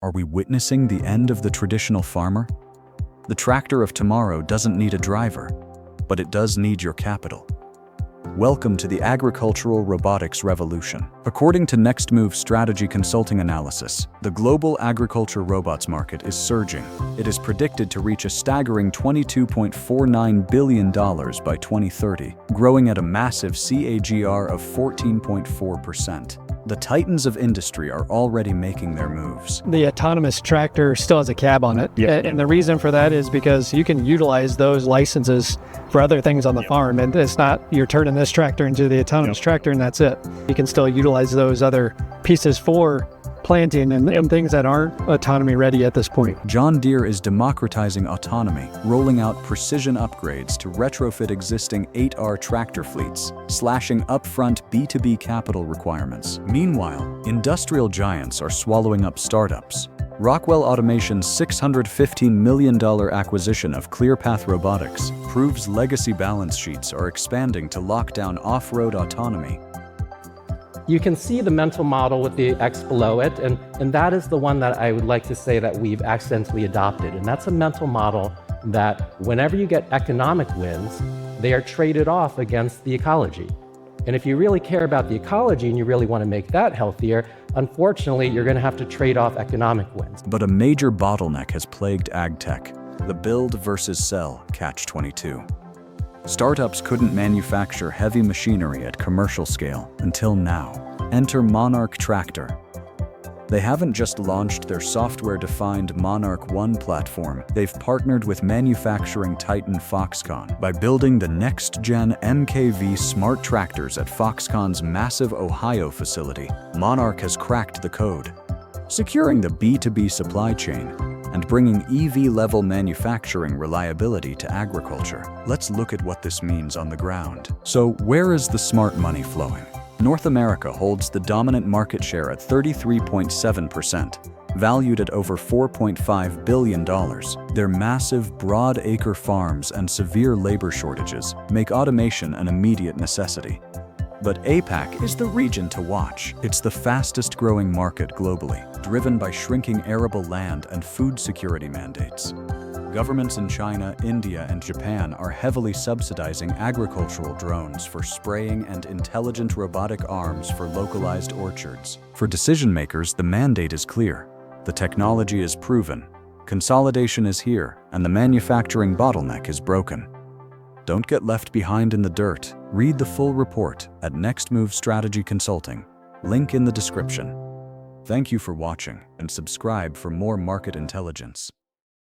Are we witnessing the end of the traditional farmer? The tractor of tomorrow doesn't need a driver, but it does need your capital. Welcome to the agricultural robotics revolution. According to NextMove strategy consulting analysis, the global agriculture robots market is surging. It is predicted to reach a staggering $22.49 billion by 2030, growing at a massive CAGR of 14.4%. The titans of industry are already making their moves. The autonomous tractor still has a cab on it. Yeah. And the reason for that is because you can utilize those licenses for other things on the farm. And it's not you're turning this tractor into the autonomous tractor and that's it. You can still utilize those other pieces for planting and things that aren't autonomy ready at this point. John Deere is democratizing autonomy, rolling out precision upgrades to retrofit existing 8R tractor fleets, slashing upfront B2B capital requirements. Meanwhile, industrial giants are swallowing up startups. Rockwell Automation's $615 million acquisition of ClearPath Robotics proves legacy balance sheets are expanding to lock down off-road autonomy. You can see the mental model with the X below it, and that is the one that I would like to say that we've accidentally adopted. And that's a mental model that whenever you get economic wins, they are traded off against the ecology. And if you really care about the ecology and you really want to make that healthier, unfortunately, you're going to have to trade off economic wins. But a major bottleneck has plagued ag tech, the build versus sell catch-22. Startups couldn't manufacture heavy machinery at commercial scale until now. Enter Monarch Tractor. They haven't just launched their software-defined Monarch One platform, they've partnered with manufacturing titan Foxconn by building the next-gen MKV smart tractors at Foxconn's massive Ohio facility. Monarch has cracked the code, securing the B2B supply chain and bringing EV-level manufacturing reliability to agriculture. Let's look at what this means on the ground. So, where is the smart money flowing? North America holds the dominant market share at 33.7%, valued at over $4.5 billion. Their massive, broad-acre farms and severe labor shortages make automation an immediate necessity. But APAC is the region to watch. It's the fastest-growing market globally, driven by shrinking arable land and food security mandates. Governments in China, India, and Japan are heavily subsidizing agricultural drones for spraying and intelligent robotic arms for localized orchards. For decision-makers, the mandate is clear. The technology is proven, consolidation is here, and the manufacturing bottleneck is broken. Don't get left behind in the dirt. Read the full report at NextMove Strategy Consulting. Link in the description. Thank you for watching and subscribe for more market intelligence.